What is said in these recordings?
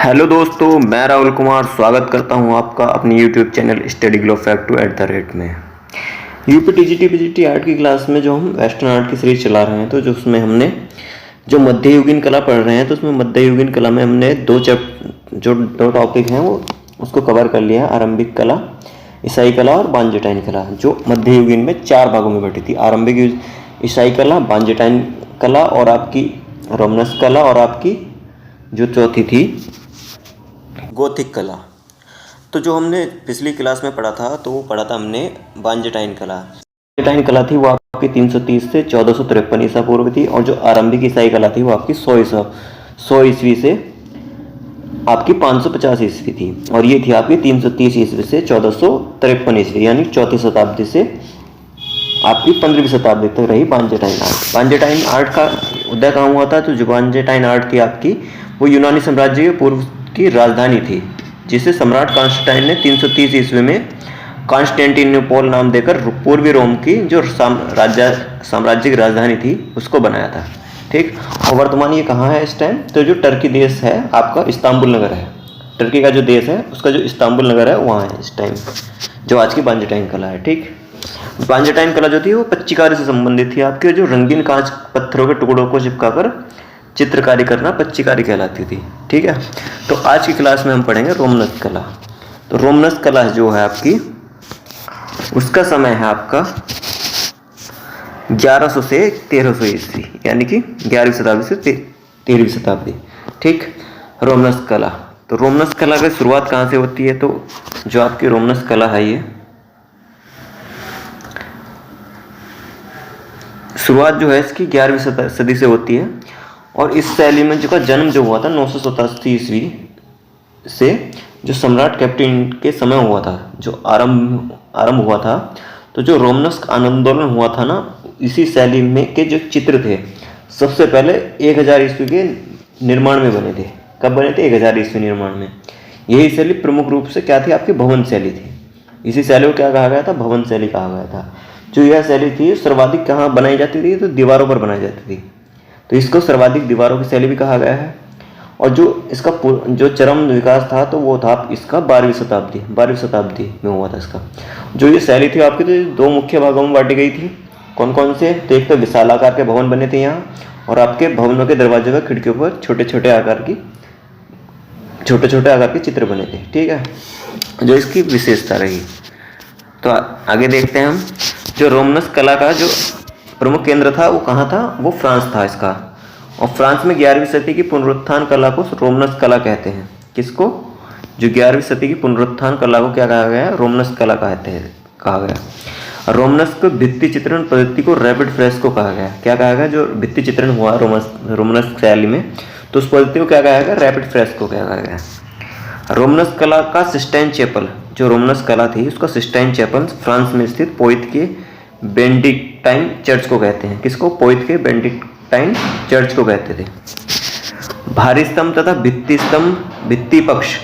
Hello दोस्तों, मैं राहुल कुमार स्वागत करता हूं आपका अपने YouTube channel study glow fact में। यूपी टीजीटी पीजीटी आर्ट की क्लास में जो हम वेस्टर्न आर्ट की सीरीज चला रहे हैं, तो जो उसमें हमने जो मध्ययुगीन कला पढ़ रहे हैं, तो उसमें मध्ययुगीन कला में हमने दो टॉपिक हैं वो उसको कवर कर लिया है। आरंभिक कला, ईसाई कला और बांजेटाइन कला, जो मध्ययुगीन में 4 भागों में बटी थी। आरंभिक ईसाई कला, बांजेटाइन कला और आपकी रोमनस कला और आपकी जो चौथी थी गोथिक कला। तो जो हमने पिछली क्लास में पढ़ा था, तो वो पढ़ा था हमने बांजेटाइन कला। बांजेटाइन कला थी वो आपकी 330 से 1453 ईसा पूर्व थी, और जो आरंभिक ईसाई कला थी वो आपकी 100 ईस्वी से आपकी 550 ईस्वी थी, और ये थी आपकी 330 ईस्वी से 1453 ईस्वी, यानी चौथी शताब्दी से आपकी 15वीं शताब्दी तक रही बांजेटाइन आर्ट। बांजेटाइन आर्ट का उदय कहाँ हुआ था? तो जो बांजेटाइन आर्ट थी आपकी, वो यूनानी साम्राज्य के पूर्व की राजधानी थी, जिसे सम्राट कॉन्स्टेंटाइन ने 330 ईस्वी में कॉन्स्टेंटिनोपल नाम देकर पूर्वी रोम की जो साम्राज्य की राजधानी थी उसको बनाया था। ठीक, और वर्तमान ये कहाँ है इस टाइम? तो जो टर्की देश है आपका, इस्तांबुल नगर है। टर्की का जो देश है उसका जो इस्तांबुल नगर है वहाँ है इस टाइम जो आज की बांजेटाइन कला है। ठीक, बांजेटाइन कला जो थी वो पच्चीकारी से संबंधित थी। आपके जो रंगीन कांच पत्थरों के टुकड़ों को चिपकाकर चित्रकारी करना पच्चीकारी कहलाती थी। ठीक है, तो आज की क्लास में हम पढ़ेंगे रोमनस कला। तो रोमनस कला जो है आपकी, उसका समय है आपका 1100 से 1300 ईस्वी, यानी कि 11वीं शताब्दी से 13वीं शताब्दी। ठीक, रोमनस कला। तो रोमनस कला की शुरुआत कहाँ से होती है? तो जो आपकी रोमनस कला है, ये शुरुआत जो है इसकी 11वीं सदी से होती है, और इस शैली में जो का जन्म जो हुआ था 987 ईस्वी से, जो सम्राट कैप्टिन के समय हुआ था, जो आरंभ हुआ था। तो जो रोमनस आंदोलन हुआ था ना, इसी शैली में के जो चित्र थे सबसे पहले 1000 ईस्वी के निर्माण में बने थे। कब बने थे? 1000 ईस्वी निर्माण में। यही शैली प्रमुख रूप से क्या थी? आपकी भवन शैली थी। इसी शैली को क्या कहा गया था? भवन शैली कहा गया था। जो यह शैली थी सर्वाधिक कहाँ बनाई जाती थी? तो दीवारों पर बनाई जाती थी, तो इसको सर्वाधिक दीवारों की शैली भी कहा गया है। और जो इसका जो चरम विकास था, तो वो था इसका 12वीं शताब्दी में हुआ था इसका। जो ये शैली थी आपकी, तो 2 मुख्य भागों में बांटी गई थी। कौन कौन से? तो एक तो विशाल आकार के भवन बने थे यहाँ, और आपके भवनों के दरवाजों पर खिड़कियों पर छोटे छोटे आकार के चित्र बने थे। ठीक है, जो इसकी विशेषता रही। तो आगे देखते हैं हम। जो रोमनस कला का जो प्रमुख केंद्र था वो कहाँ था? वो फ्रांस था इसका, और फ्रांस में 11वीं सदी की पुनरुत्थान कला को रोमनस कला कहते हैं। किसको? जो 11वीं सदी की पुनरुत्थान कला को क्या कहा गया? रोमनस कला कहा गया। रोमनस को भित्ति चित्रण पद्धति को रैपिड फ्रेस्को कहा गया। क्या कहा गया? जो भित्ति चित्रण हुआ रोमनस शैली में, तो उस पद्धति को क्या कहा गया? रैपिड फ्रेस्को कहा गया। रोमनस कला का सिस्टाइन चैपल, जो रोमनस कला थी उसका सिस्टाइन चैपल फ्रांस में स्थित पोइत के बेनेडिक्टाइन चर्च को कहते हैं। किसको? पोइत के बेनेडिक्टाइन चर्च को कहते थे। भारी स्तंभ तथा भित्ति पक्ष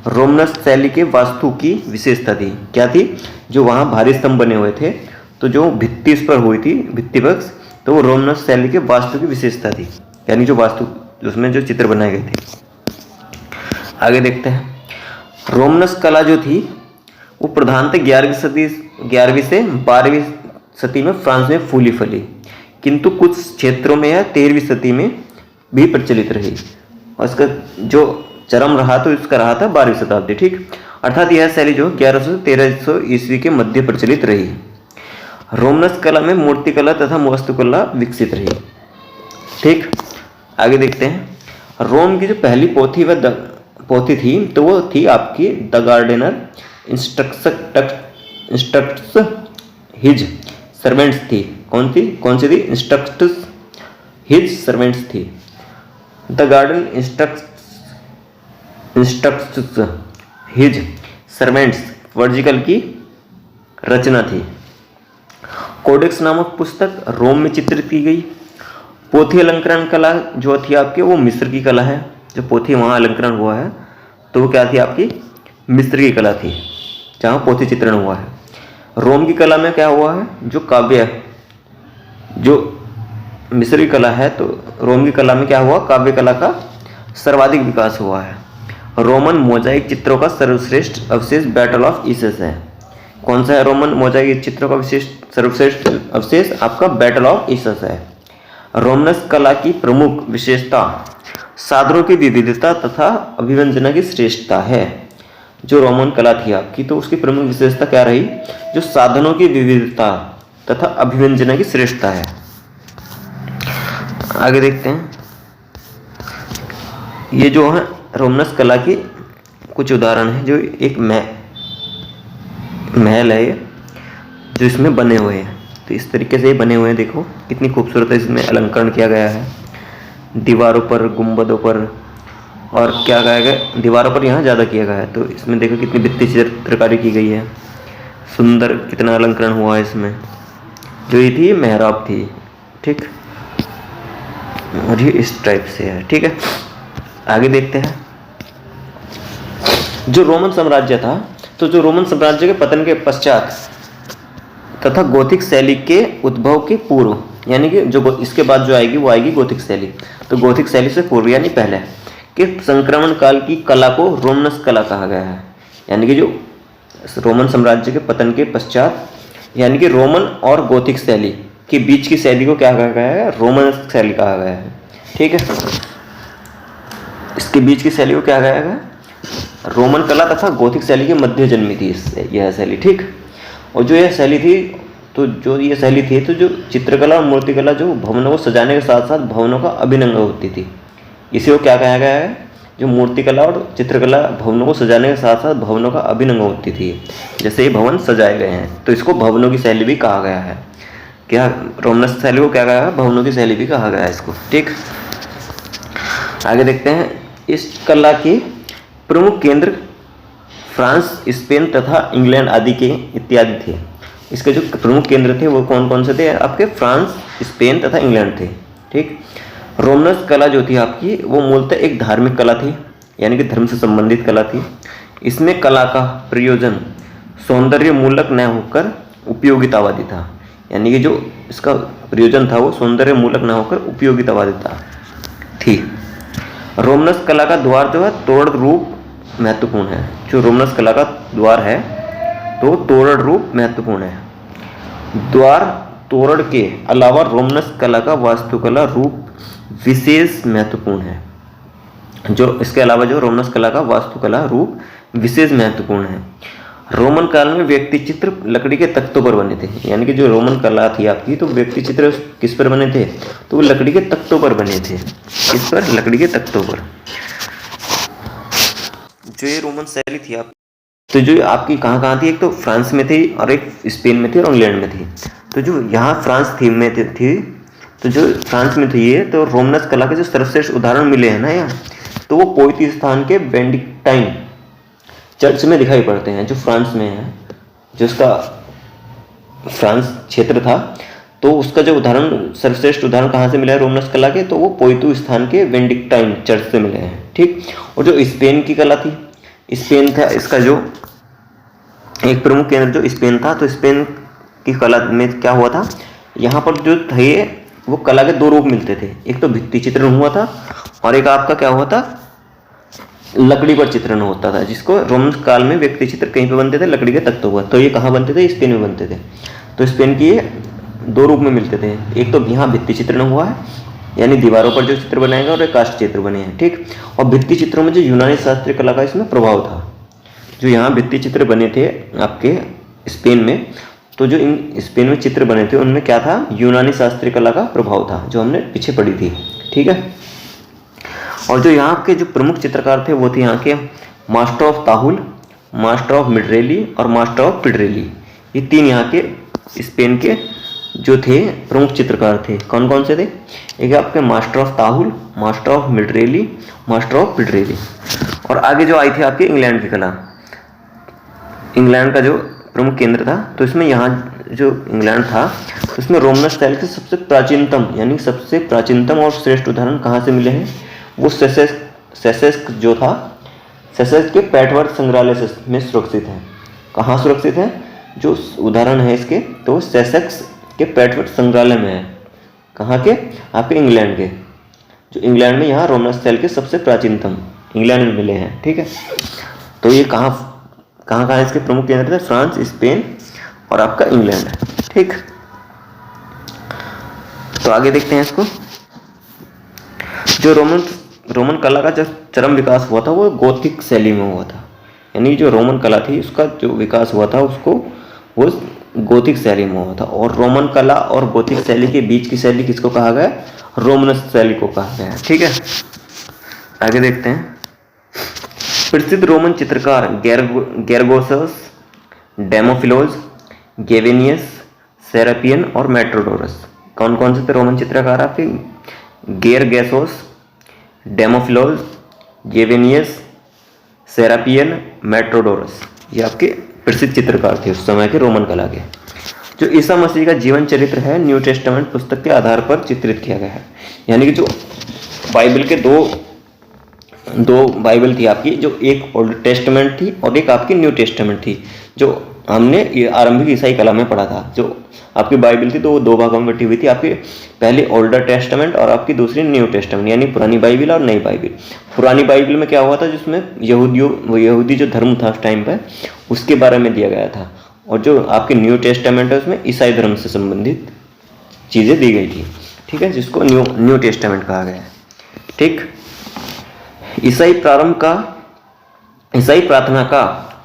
रोमनस शैली के वास्तु की विशेषता थी। क्या थी? जो वहाँ भारी स्तंभ बने हुए थे, तो जो भित्ति इस पर हुई थी, भित्ति पक्ष, तो वो रोमनस शैली के वास्तु की विशेषता थी, यानी जो वास्तु उसमें जो चित्र बनाए गए थे। आगे देखते हैं। रोमनस कला जो थी वो प्रधानतः 11वीं से 12वीं सदी में फ्रांस में फूली फली, किंतु कुछ क्षेत्रों में यह 13वीं सदी में भी प्रचलित रही, और इसका जो चरम रहा तो इसका रहा था 12वीं शताब्दी। ठीक, अर्थात यह शैली जो 1100 से 1300 ईस्वी के मध्य प्रचलित रही। रोमनस कला में मूर्तिकला तथा वास्तुकला विकसित रही। ठीक, आगे देखते हैं। रोम की जो पहली पोथी थी, तो वो थी आपकी the gardener instructs his servants थी। कौन सी थी? इंस्ट्रक्ट्स हिज सर्वेंट्स थी। The garden instructs his servants Virgil की रचना थी। कोडेक्स नामक पुस्तक रोम में चित्रित की गई। पोथी अलंकरण कला जो थी आपकी, वो मिस्र की कला है। जो पोथी वहाँ अलंकरण हुआ है, तो वो क्या थी? आपकी मिस्र की कला थी, जहाँ पोथी चित्रण हुआ है। रोम की कला में क्या हुआ है? जो काव्य, जो मिस्र की कला है, तो रोम की कला में क्या हुआ? काव्य कला का सर्वाधिक विकास हुआ है। रोमन मोजाइक चित्रों का सर्वश्रेष्ठ अवशेष बैटल ऑफ इसेस है। कौन सा है रोमन मोजाइक चित्रों का सर्वश्रेष्ठ अवशेष? आपका बैटल ऑफ इसेस है। रोमनस कला की प्रमुख विशेषता साधनों की विविधता तथा अभिव्यंजना की श्रेष्ठता है। जो रोमन कला थी आपकी, तो उसकी प्रमुख विशेषता क्या रही? जो साधनों की विविधता तथा अभिव्यंजना की श्रेष्ठता है। आगे देखते हैं। ये जो है रोमनस कला की कुछ उदाहरण है। जो एक महल है जो इसमें बने हुए हैं, तो इस तरीके से ये बने हुए हैं। देखो कितनी खूबसूरत इसमें अलंकरण किया गया है, दीवारों पर, गुंबदों पर, और क्या कहा गया, दीवारों पर यहाँ ज़्यादा किया गया है। तो इसमें देखो कितनी भित्ति चित्रकारी की गई है, सुंदर कितना अलंकरण हुआ है इसमें। जो ये थी मेहराब थी, ठीक, और ये इस टाइप से है, ठीक है। आगे देखते हैं। जो रोमन साम्राज्य था, तो जो रोमन साम्राज्य के पतन के पश्चात तथा गोथिक शैली के उद्भव के पूर्व, यानी कि जो इसके बाद जो आएगी वो आएगी गोथिक शैली। तो गोथिक शैली से पूर्व यानी पहले के संक्रमण काल की कला को रोमनस कला कहा गया है। यानी कि जो रोमन साम्राज्य के पतन के पश्चात, यानी कि रोमन और गोथिक शैली के बीच की शैली को क्या कहा गया है? रोमनस शैली कहा गया है, ठीक है। इसके बीच की शैली को क्या कहा गया? रोमन कला तथा गोथिक शैली के मध्य जन्मी थी यह शैली, ठीक। और जो यह शैली थी, तो जो ये शैली थी, तो जो चित्रकला और मूर्तिकला जो भवनों को सजाने के साथ साथ भवनों का अभिनंग होती थी, इसी को क्या कहा गया है? जो मूर्तिकला और चित्रकला भवनों को सजाने के साथ साथ भवनों का अभिनंग होती थी। जैसे ये भवन सजाए गए हैं, तो इसको भवनों की शैली भी कहा गया है। क्या रोमनस शैली को क्या कहा गया है? भवनों की शैली भी कहा गया है इसको, ठीक। आगे देखते हैं। इस कला के प्रमुख केंद्र फ्रांस, स्पेन तथा इंग्लैंड आदि के इत्यादि थे। इसके जो प्रमुख केंद्र थे वो कौन कौन से थे? आपके फ्रांस, स्पेन तथा इंग्लैंड थे, ठीक। रोमनस कला जो थी आपकी, वो मूलतः एक धार्मिक कला थी, यानी कि धर्म से संबंधित कला थी। इसमें कला का प्रयोजन सौंदर्य मूलक न होकर उपयोगितावादी था। यानी कि जो इसका प्रयोजन था वो सौंदर्य मूलक न होकर उपयोगितावादी थी। रोमनस कला का द्वार जो है तोरण रूप महत्वपूर्ण है। जो रोमनस कला का द्वार है तो तोरण रूप महत्वपूर्ण है। द्वार तोरण के अलावा रोमनस कला का वास्तुकला रूप विशेष महत्वपूर्ण है। जो इसके अलावा जो रोमनस कला का वास्तुकला रूप विशेष महत्वपूर्ण है। रोमन काल में व्यक्ति चित्र लकड़ी के तख्तों पर बने थे। यानी कि जो रोमन कला थी आपकी, तो व्यक्ति चित्र किस पर बने थे? तो वो लकड़ी के तख्तों पर बने थे। किस पर? लकड़ी के तख्तों पर। जो ये रोमन शैली थी आप, तो जो आपकी कहाँ थी? एक तो फ्रांस में थी और एक स्पेन में थी और इंग्लैंड में थी। तो जो यहाँ फ्रांस थी, तो जो फ्रांस में थी ये, तो रोमनस कला के जो सर्वश्रेष्ठ उदाहरण मिले हैं ना यहाँ, तो वो पोइती स्थान के बेनेडिक्टाइन चर्च में दिखाई पड़ते हैं, जो फ्रांस में है। जो उसका फ्रांस क्षेत्र था, तो उसका जो उदाहरण, सर्वश्रेष्ठ उदाहरण कहाँ से मिला है रोमनस कला के? तो वो पोइतू स्थान के बेनेडिक्टाइन चर्च से मिले हैं, ठीक। और जो स्पेन की कला थी, स्पेन था इसका जो एक प्रमुख केंद्र जो स्पेन था, तो स्पेन की कला में क्या हुआ था? यहाँ पर जो थे वो कला के दो रूप मिलते थे। एक तो भित्ति चित्रण हुआ था और एक आपका क्या हुआ था? लकड़ी पर चित्रण होता था, जिसको रोमन काल में व्यक्ति चित्र कहीं पे बनते थे? लकड़ी के तख्तों पर। तो ये कहाँ बनते थे? स्पेन में बनते थे। तो स्पेन की ये दो रूप में मिलते थे। एक तो यहाँ भित्ति चित्रण हुआ है, यानी दीवारों पर जो चित्र बनाए गए, और एक काष्ठ चित्र बने हैं, ठीक। और भित्ति चित्रों में जो यूनानी शास्त्रीय कला का इसमें प्रभाव था। जो यहाँ भित्ति चित्र बने थे आपके स्पेन में, तो जो इन स्पेन में चित्र बने थे उनमें क्या था? यूनानी शास्त्रीय कला का प्रभाव था, जो हमने पीछे पढ़ी थी, ठीक है। और जो यहाँ के जो प्रमुख चित्रकार थे वो थे यहाँ के मास्टर ऑफ ताहुल, मास्टर ऑफ मिडरेली और मास्टर ऑफ पिडरेली। ये तीन यहाँ के स्पेन के जो थे प्रमुख चित्रकार थे। कौन कौन से थे? एक आपके मास्टर ऑफ ताहुल, मास्टर ऑफ मिडरेली, मास्टर ऑफ पिडरेली। और आगे जो आई थी आपकी इंग्लैंड की कला, इंग्लैंड का जो प्रमुख केंद्र था, तो इसमें यहाँ जो इंग्लैंड था, तो इसमें रोमनस स्टाइल के सबसे प्राचीनतम, यानी सबसे प्राचीनतम और श्रेष्ठ उदाहरण कहाँ से मिले हैं? वो सेसेक्स जो था, सेसेक्स के पैटवर्क संग्रहालय में सुरक्षित है। कहाँ सुरक्षित है? जो उदाहरण है इसके, तो सेसेक्स के पैटवर्क संग्रहालय में है। कहाँ के? आपके इंग्लैंड के। जो इंग्लैंड में यहाँ रोमनस स्टाइल के सबसे प्राचीनतम इंग्लैंड में मिले हैं। ठीक है, तो ये कहाँ कहाँ इसके प्रमुख केंद्र थे? फ्रांस, स्पेन और आपका इंग्लैंड। ठीक, तो आगे देखते हैं इसको। जो रोमन कला का जो चरम विकास हुआ था वो गोथिक शैली में हुआ था, यानी जो रोमन कला थी उसका जो विकास हुआ था उसको वो गोथिक शैली में हुआ था। और रोमन कला और गोथिक शैली के बीच की शैली किसको कहा गया? रोमनस शैली को कहा गया है। ठीक है, आगे देखते हैं। प्रसिद्ध रोमन चित्रकार गेरगोसस, डेमोफिलोस, गेवेनियस, सेरापियन और मेट्रोडोरस। कौन कौन से थे रोमन चित्रकार आपके? गेरगेसोस, डेमोफिलोस, गेवेनियस, सेरापियन, मेट्रोडोरस, ये आपके प्रसिद्ध चित्रकार थे उस समय के रोमन कला के। जो ईसा मसीह का जीवन चरित्र है न्यू टेस्टामेंट पुस्तक के आधार पर चित्रित किया गया है। यानी कि जो बाइबल के दो बाइबल थी आपकी, जो एक ओल्ड टेस्टामेंट थी और एक आपकी न्यू टेस्टामेंट थी, जो हमने ये आरंभिक ईसाई कला में पढ़ा था। जो आपकी बाइबल थी तो वो दो भागों में बटी हुई थी, आपकी पहली ओल्डर टेस्टामेंट और आपकी दूसरी न्यू टेस्टामेंट, यानी पुरानी बाइबल और नई बाइबल। पुरानी बाइबल में क्या हुआ था, जिसमें यहूदी जो धर्म था उस टाइम पर उसके बारे में दिया गया था, और जो आपकी न्यू टेस्टामेंट है उसमें ईसाई धर्म से संबंधित चीज़ें दी गई थी। ठीक है, जिसको न्यू टेस्टामेंट कहा गया है। ठीक, ईसाई प्रार्थना का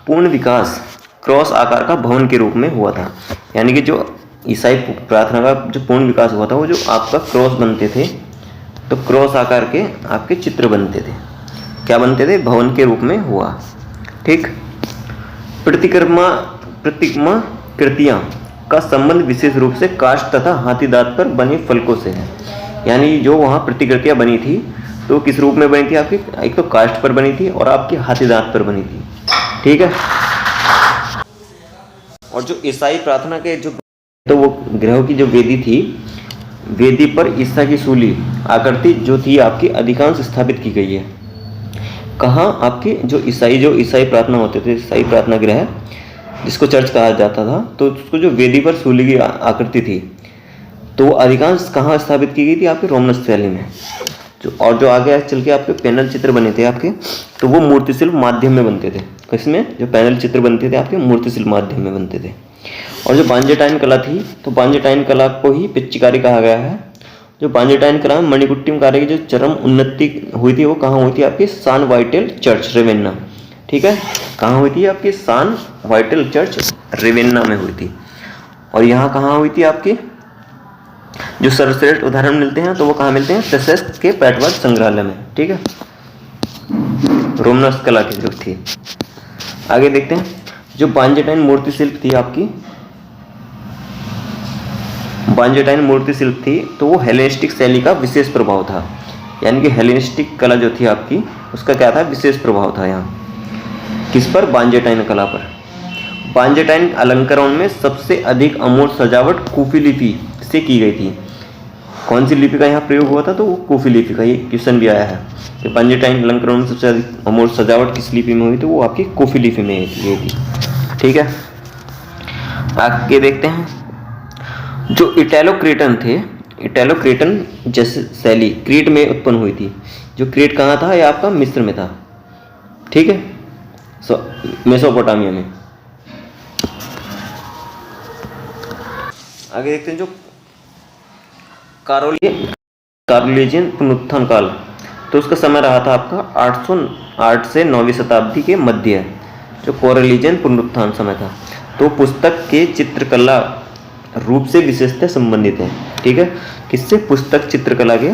पूर्ण विकास क्रॉस आकार का भवन के रूप में हुआ था। यानी कि जो ईसाई प्रार्थना का जो पूर्ण विकास हुआ था वो जो आपका क्रॉस बनते थे, तो क्रॉस आकार के आपके चित्र बनते थे। क्या बनते थे? भवन के रूप में हुआ। ठीक, प्रतिमा कृतियाँ का संबंध विशेष रूप से काष्ठ तथा हाथी दांत पर बने फलकों से है। यानी जो वहाँ प्रतिकृतियाँ बनी थी तो किस रूप में बनी थी आपकी? एक तो काष्ठ पर बनी थी और आपकी हाथी दांत पर बनी थी। ठीक है, और जो ईसाई प्रार्थना के जो तो वो ग्रहों की जो वेदी थी, वेदी पर ईसा की सूली आकृति जो थी आपकी अधिकांश स्थापित की गई है। कहाँ? आपके जो ईसाई प्रार्थना होते थे, ईसाई प्रार्थना गृह जिसको चर्च कहा जाता था, तो उसको जो वेदी पर सूली की आकृति थी तो वो अधिकांश कहाँ स्थापित की गई थी? आपके रोमनस शैली में। जो आगे चल के आपके पैनल चित्र बने थे आपके, तो वो मूर्तिशिल्प माध्यम में बनते थे। किसमें? जो पैनल चित्र बनते थे आपके मूर्तिशिल्प माध्यम में बनते थे। और जो बांजेटाइन कला थी, तो बांजेटाइन कला को ही पिच्चिकारी कहा गया है। जो बांजेटाइन कला में मणिकुट्टिम कार्य की जो चरम उन्नति हुई थी वो कहाँ हुई थी? आपकी सान वाइटेल चर्च, रेवेन्ना। ठीक है, कहाँ हुई थी? आपकी सान वाइटेल चर्च, रेवेन्ना में हुई थी। और यहाँ कहाँ हुई थी आपकी? जो सर्वश्रेष्ठ उदाहरण मिलते हैं तो वो कहाँ मिलते हैं? सेसेक्स के पैटवर्क संग्रहालय में। ठीक है, रोमनस कला की जो थी। आगे देखते हैं, जो बांजेटाइन मूर्ति शिल्प थी आपकी, बांजेटाइन मूर्ति शिल्प थी तो वो हेलेनिस्टिक शैली का विशेष प्रभाव था। यानी कि हेलेनिस्टिक कला जो थी आपकी उसका क्या था? विशेष प्रभाव था यहाँ। किस पर? बांजेटाइन कला पर। बांजेटाइन अलंकरण में सबसे अधिक अमूर्त सजावट कूफी लिपि से की गई थी। कौन सी लिपि का यहाँ प्रयोग हुआ था? तो वो कूफी लिपि का। ये क्वेश्चन भी आया है कि बांजेटाइन अलंकरण में सबसे अधिक अमूर्त सजावट किस लिपि में हुई? तो वो आपकी कूफी लिपि में हुई थी। ठीक है, आगे देखते हैं। जो इटैलो क्रेटन थे, इटैलो क्रेटन जैसे शैली क्रीट में उत्पन्न हुई थी। जो क्रीट कहाँ था? ये आपका मिस्र में था। ठीक है, मेसोपोटामिया में। आगे देखते हैं, जो कार्लोलिजियन पुनरुत्थान काल, तो उसका समय रहा था आपका 808 से 9वीं शताब्दी के मध्य, जो कार्लोलिजियन पुनरुत्थान समय था। तो पुस्तक के चित्रकला रूप से विशेषता संबंधित है। ठीक है, किससे? पुस्तक चित्रकला के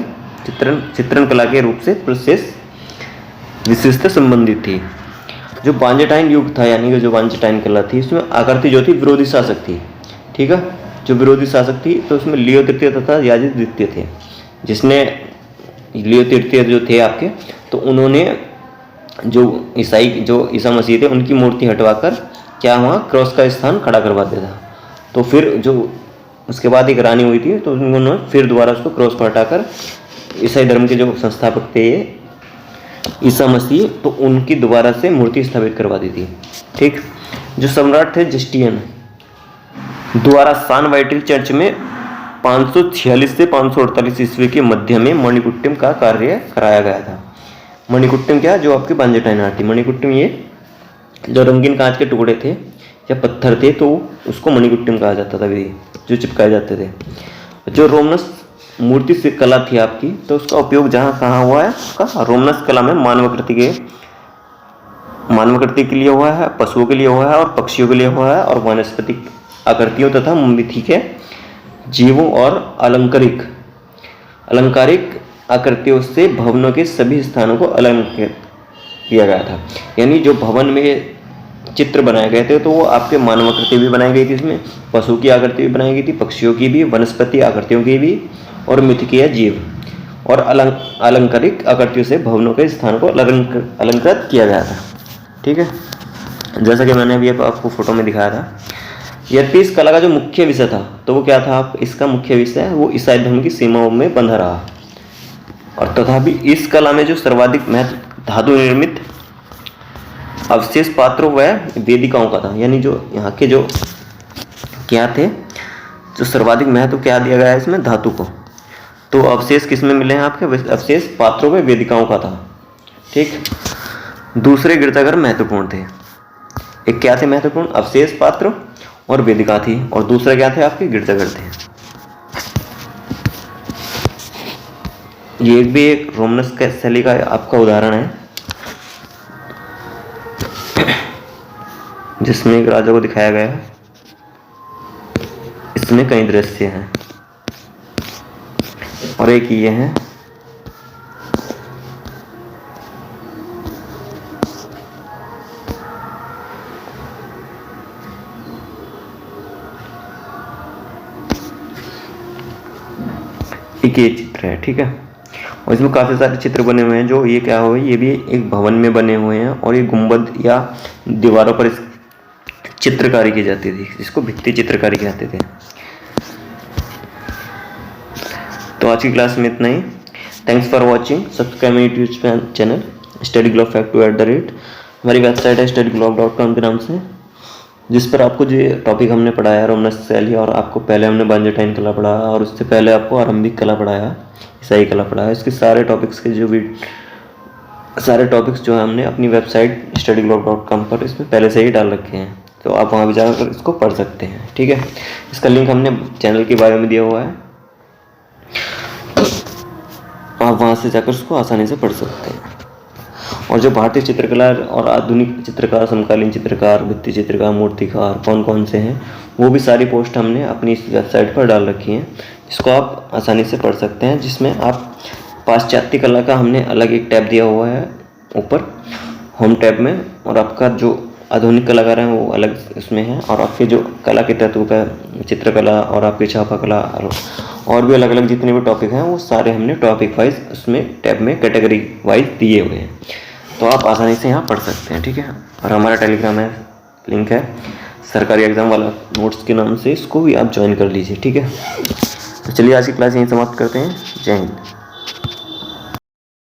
चित्रण कला के रूप से विशेषता संबंधित थी। जो बांजेटाइन युग था, यानी कि जो बांजेटाइन कला थी, इसमें आकृति जो थी विरोधी शासक थी। ठीक है, जो विरोधी शासक थी तो उसमें लियो तृतीय तथा याजिद द्वितीय थे। जिसने लियो तृतीय जो थे आपके, तो उन्होंने जो ईसा मसीह थे उनकी मूर्ति हटवाकर क्या वहाँ क्रॉस का स्थान खड़ा करवा दिया था। तो फिर जो उसके बाद एक रानी हुई थी तो उन्होंने फिर दोबारा उसको क्रॉस को हटाकर ईसाई धर्म के जो संस्थापक थे ईसा मसीह, तो उनकी दोबारा से मूर्ति स्थापित करवा दी थी। ठीक, जो सम्राट थे जस्टियन द्वारा सान वाइटेल चर्च में 546 से 548 ईस्वी के मध्य में मणिकुट्टिम का कार्य कराया गया था। मणिकुट्टिम क्या, जो आपकी बांजेटाइन आर्ट थी। मणिकुट्टिम ये जो रंगीन कांच के टुकड़े थे या पत्थर थे तो उसको मणिकुट्टिम कहा जाता था, विधि जो चिपकाए जाते थे। जो रोमनस मूर्ति से कला थी आपकी, तो उसका उपयोग जहाँ कहाँ हुआ है, उसका रोमनस कला में मानवाकृति के लिए हुआ है, पशुओं के लिए हुआ है और पक्षियों के लिए हुआ है, और वानस्पतिक आकृतियों तथा मिथि के जीवों और अलंकारिक आकृतियों से भवनों के सभी स्थानों को अलंकृत किया गया था। यानी जो भवन में चित्र बनाए गए थे तो वो आपके मानवाकृति भी बनाई गई थी, इसमें पशु की आकृति भी बनाई गई थी, पक्षियों की भी, वनस्पति आकृतियों की भी, और मिथकीय जीव और अलंकारिक आकृतियों से भवनों के स्थान को अलंकृत किया गया था। ठीक है, जैसा कि मैंने अभी आपको फोटो में दिखाया था। यद्यपि इस कला का जो मुख्य विषय था तो वो क्या था, आप इसका मुख्य विषय वो ईसाई धर्म की सीमाओं में बंधा रहा, और तथापि इस कला में जो सर्वाधिक महत्व धातु निर्मित अवशेष पात्रों व वेदिकाओं का था। यानी जो यहाँ के जो क्या थे, जो सर्वाधिक महत्व क्या दिया गया है इसमें, धातु को। तो अवशेष किस में मिले हैं आपके, अवशेष पात्रों व वेदिकाओं का था। ठीक, दूसरे गिरजाघर महत्वपूर्ण थे। एक क्या थे महत्वपूर्ण, अवशेष पात्र और वेदिका थी, और दूसरा क्या थे आपके, गिरजाघर थे। ये भी एक रोमनस शैली का आपका उदाहरण है, जिसमें एक राजा को दिखाया गया है। इसमें कई दृश्य हैं और एक ये है। एक ये चित्र है, ठीक है, और इसमें काफ़ी सारे चित्र बने हुए हैं। जो ये क्या हुआ, ये भी एक भवन में बने हुए हैं, और ये गुंबद या दीवारों पर इस चित्रकारी की जाती थी, जिसको भित्ति चित्रकारी कहते थे। तो आज की क्लास में इतना ही। Thanks for watching. Subscribe my YouTube channel studyglowfact2@। हमारी वेबसाइट है studyglow.com के नाम से, जिस पर आपको जो टॉपिक हमने पढ़ाया रोमनस शैली, और आपको पहले हमने बांजेटाइन कला पढ़ाया, और उससे पहले आपको आरंभिक कला पढ़ाया, ईसाई कला पढ़ाया। इसके सारे टॉपिक्स के सारे टॉपिक्स जो है हमने अपनी वेबसाइट studyglow.com पर इसमें पहले से ही डाल रखे हैं, तो आप वहाँ भी जाकर इसको पढ़ सकते हैं। ठीक है, इसका लिंक हमने चैनल के बारे में दिया हुआ है, आप वहाँ से जाकर उसको आसानी से पढ़ सकते हैं। और जो भारतीय चित्रकला और आधुनिक चित्रकार, समकालीन चित्रकार, भित्ति चित्रकार, मूर्तिकार कौन कौन से हैं, वो भी सारी पोस्ट हमने अपनी इस वेबसाइट पर डाल रखी हैं, जिसको आप आसानी से पढ़ सकते हैं। जिसमें आप पाश्चात्य कला का हमने अलग एक टैब दिया हुआ है ऊपर होम टैब में, और आपका जो आधुनिक कलाकार हैं वो अलग इसमें है, और आपके जो कला के तत्व का चित्रकला और आपकी छापा कला और भी अलग अलग जितने भी टॉपिक हैं वो सारे हमने टॉपिक वाइज उसमें टैब में कैटेगरी वाइज दिए हुए हैं, तो आप आसानी से यहाँ पढ़ सकते हैं। ठीक है, और हमारा टेलीग्राम है, लिंक है सरकारी एग्जाम वाला नोट्स के नाम से, इसको भी आप ज्वाइन कर लीजिए। ठीक है, तो चलिए आज की क्लास यहीं समाप्त करते हैं। जय हिंद।